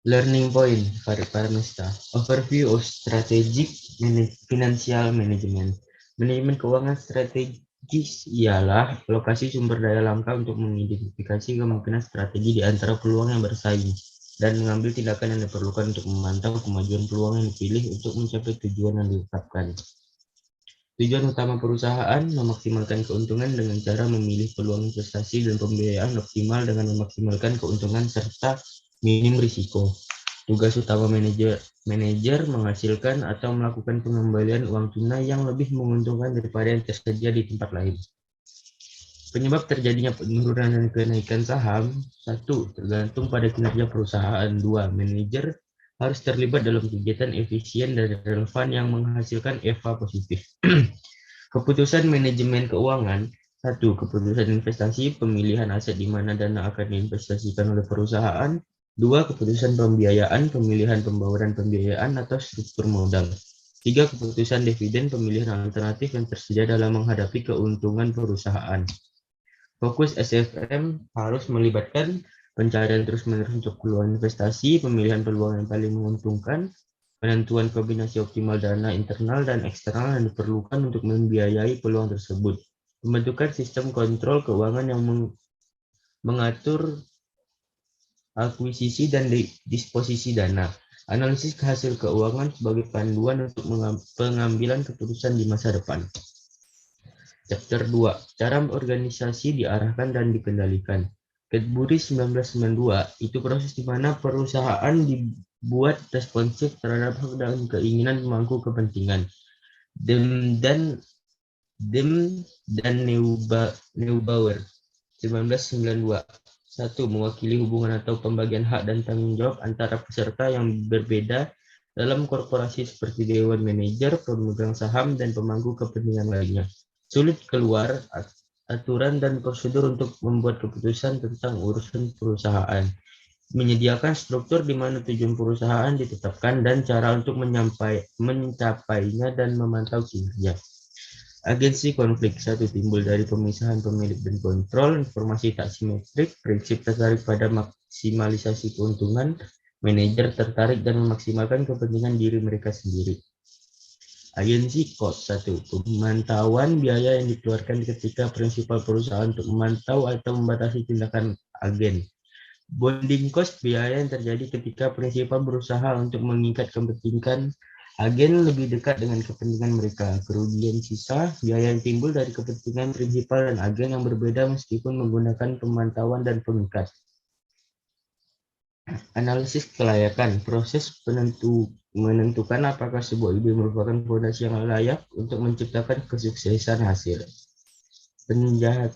Learning point, Paramesta. Overview of strategic financial management. Manajemen keuangan strategis ialah lokasi sumber daya langka untuk mengidentifikasi kemungkinan strategi di antara peluang yang bersaing dan mengambil tindakan yang diperlukan untuk memantau kemajuan peluang yang dipilih untuk mencapai tujuan yang ditetapkan. Tujuan utama perusahaan memaksimalkan keuntungan dengan cara memilih peluang investasi dan pembiayaan optimal dengan memaksimalkan keuntungan serta minim risiko. Tugas utama manajer menghasilkan atau melakukan pengembalian uang tunai yang lebih menguntungkan daripada yang tersedia di tempat lain. Penyebab terjadinya penurunan dan kenaikan saham, 1. Tergantung pada kinerja perusahaan. 2. Manajer harus terlibat dalam kegiatan efisien dan relevan yang menghasilkan EVA positif. Keputusan manajemen keuangan. 1. Keputusan investasi, pemilihan aset di mana dana akan diinvestasikan oleh perusahaan. 2. Keputusan pembiayaan, pemilihan pembawaan pembiayaan atau struktur modal. 3. Keputusan dividen, pemilihan alternatif yang tersedia dalam menghadapi keuntungan perusahaan. Fokus SFM harus melibatkan pencarian terus-menerus untuk peluang investasi, pemilihan peluang yang paling menguntungkan, penentuan kombinasi optimal dana internal dan eksternal yang diperlukan untuk membiayai peluang tersebut. Pembentukan sistem kontrol keuangan yang mengatur akuisisi dan disposisi dana. Analisis hasil keuangan sebagai panduan untuk pengambilan keputusan di masa depan. Chapter 2. Cara organisasi diarahkan dan dikendalikan. Cadbury 1992 itu proses di mana perusahaan dibuat responsif terhadap hak dan keinginan pemangku kepentingan. Dem dan Neubauer 1992. 1. Mewakili hubungan atau pembagian hak dan tanggung jawab antara peserta yang berbeda dalam korporasi seperti dewan manajer, pemegang saham, dan pemangku kepentingan lainnya. Sulit keluar aturan dan prosedur untuk membuat keputusan tentang urusan perusahaan. Menyediakan struktur di mana tujuan perusahaan ditetapkan dan cara untuk mencapainya dan memantau kinerja. Agensi konflik. 1. Timbul dari pemisahan pemilik dan kontrol, informasi tak simetrik, prinsip tertarik pada maksimalisasi keuntungan, manajer tertarik dan memaksimalkan kepentingan diri mereka sendiri. Agensi cost. 1. Pemantauan biaya yang dikeluarkan ketika prinsipal perusahaan untuk memantau atau membatasi tindakan agen. Bonding cost, biaya yang terjadi ketika prinsipal berusaha untuk mengikat kepentingan agen lebih dekat dengan kepentingan mereka. Kerugian sisa, biaya yang timbul dari kepentingan prinsipal dan agen yang berbeda meskipun menggunakan pemantauan dan pengikat. Analisis kelayakan, proses menentukan apakah sebuah ide merupakan fondasi yang layak untuk menciptakan kesuksesan hasil. Penjatahan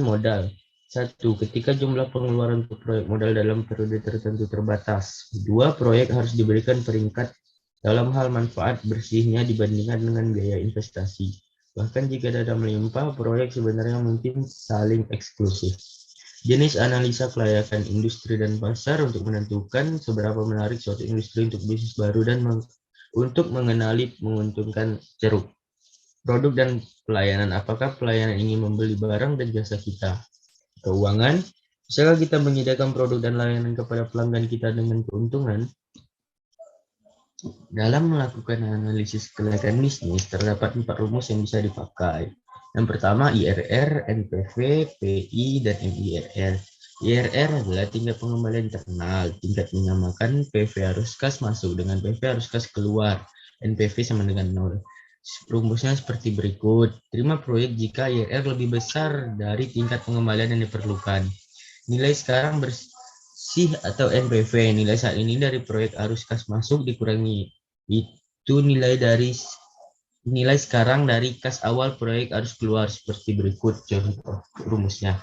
modal. 1. Ketika jumlah pengeluaran untuk proyek modal dalam periode tertentu terbatas. 2. Proyek harus diberikan peringkat dalam hal manfaat bersihnya dibandingkan dengan biaya investasi. Bahkan jika dana melimpah, proyek sebenarnya mungkin saling eksklusif. Jenis analisa kelayakan industri dan pasar untuk menentukan seberapa menarik suatu industri untuk bisnis baru dan untuk mengenali menguntungkan ceruk. Produk dan pelayanan. Apakah pelayanan ingin membeli barang dan jasa kita? Keuangan. Bisakah kita menyediakan produk dan layanan kepada pelanggan kita dengan keuntungan? Dalam melakukan analisis kelayakan bisnis, terdapat 4 rumus yang bisa dipakai. Yang pertama, IRR, NPV, PI, dan MIRR. IRR adalah tingkat pengembalian internal, tingkat menyamakan PV arus kas masuk dengan PV arus kas keluar, NPV sama dengan 0. Rumusnya seperti berikut. Terima proyek jika IRR lebih besar dari tingkat pengembalian yang diperlukan. Nilai sekarang bersih atau NPV, nilai saat ini dari proyek arus kas masuk dikurangi itu nilai sekarang dari kas awal proyek harus keluar seperti berikut contoh rumusnya.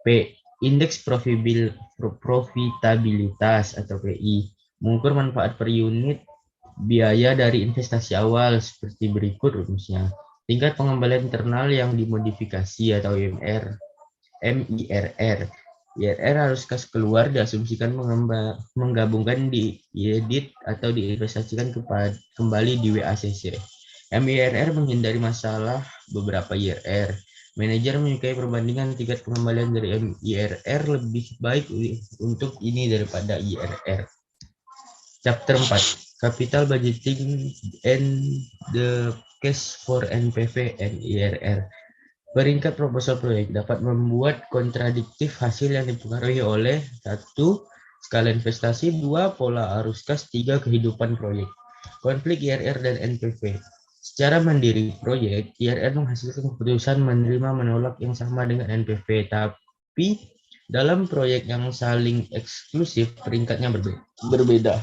P. Indeks profitabilitas atau PI. Mengukur manfaat per unit biaya dari investasi awal seperti berikut rumusnya. Tingkat pengembalian internal yang dimodifikasi atau MIRR. IRR harus kas keluar diasumsikan menggabungkan di edit atau diinvestasikan kembali di WACC. MIRR menghindari masalah beberapa IRR. Manajer menyukai perbandingan tingkat pengembalian dari MIRR lebih baik untuk ini daripada IRR. Chapter 4, Capital Budgeting and the Case for NPV and IRR. Peringkat proposal proyek dapat membuat kontradiktif hasil yang dipengaruhi oleh 1. Skala investasi, 2. Pola arus kas, 3. Kehidupan proyek. Konflik IRR dan NPV. Secara mandiri proyek, IRR menghasilkan keputusan menerima menolak yang sama dengan NPV, tapi dalam proyek yang saling eksklusif, peringkatnya berbeda.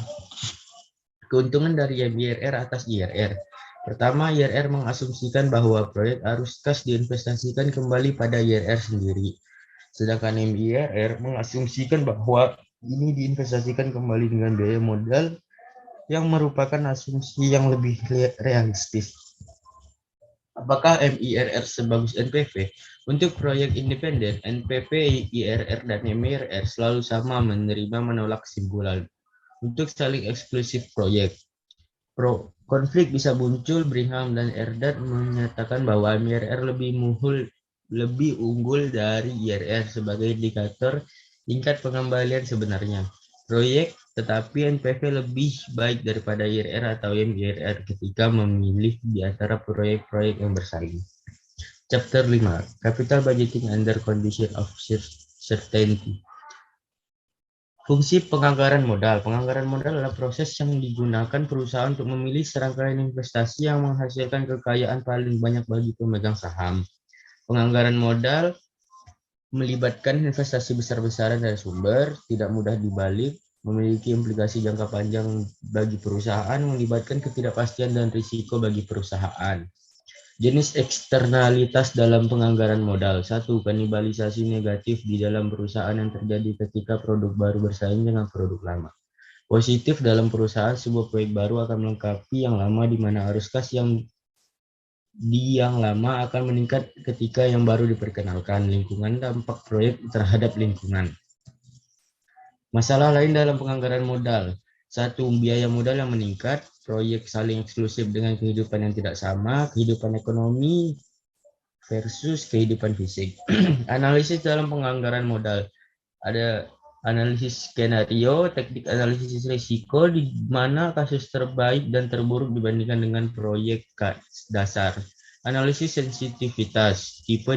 Keuntungan dari IRR atas IRR. Pertama, IRR mengasumsikan bahwa proyek arus kas diinvestasikan kembali pada IRR sendiri. Sedangkan MIRR mengasumsikan bahwa ini diinvestasikan kembali dengan biaya modal yang merupakan asumsi yang lebih realistis. Apakah MIRR sebagus NPV? Untuk proyek independen, NPV, IRR, dan MIRR selalu sama menerima menolak kesimpulan. Untuk saling eksklusif proyek, konflik bisa muncul. Brigham dan Erdős menyatakan bahwa MIRR lebih unggul dari IRR sebagai indikator tingkat pengembalian sebenarnya proyek, tetapi NPV lebih baik daripada IRR atau MIRR ketika memilih di antara proyek-proyek yang bersaing. Chapter 5, Capital Budgeting Under Condition of Certainty. Fungsi penganggaran modal. Penganggaran modal adalah proses yang digunakan perusahaan untuk memilih serangkaian investasi yang menghasilkan kekayaan paling banyak bagi pemegang saham. Penganggaran modal melibatkan investasi besar-besaran dari sumber, tidak mudah dibalik, memiliki implikasi jangka panjang bagi perusahaan, melibatkan ketidakpastian dan risiko bagi perusahaan. Jenis eksternalitas dalam penganggaran modal. 1. Kanibalisasi negatif di dalam perusahaan yang terjadi ketika produk baru bersaing dengan produk lama. Positif dalam perusahaan, sebuah proyek baru akan melengkapi yang lama di mana arus kas yang lama akan meningkat ketika yang baru diperkenalkan. Lingkungan dampak proyek terhadap lingkungan. Masalah lain dalam penganggaran modal. 1. Biaya modal yang meningkat, proyek saling eksklusif dengan kehidupan yang tidak sama, kehidupan ekonomi versus kehidupan fisik. Analisis dalam penganggaran modal. Ada analisis skenario, teknik analisis risiko di mana kasus terbaik dan terburuk dibandingkan dengan proyek dasar. Analisis sensitivitas, tipe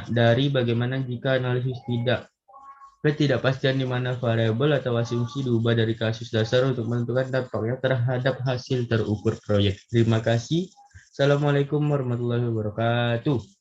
dari bagaimana jika analisis ketidakpastian di mana variabel atau asumsi diubah dari kasus dasar untuk menentukan dampaknya terhadap hasil terukur proyek. Terima kasih. Assalamualaikum warahmatullahi wabarakatuh.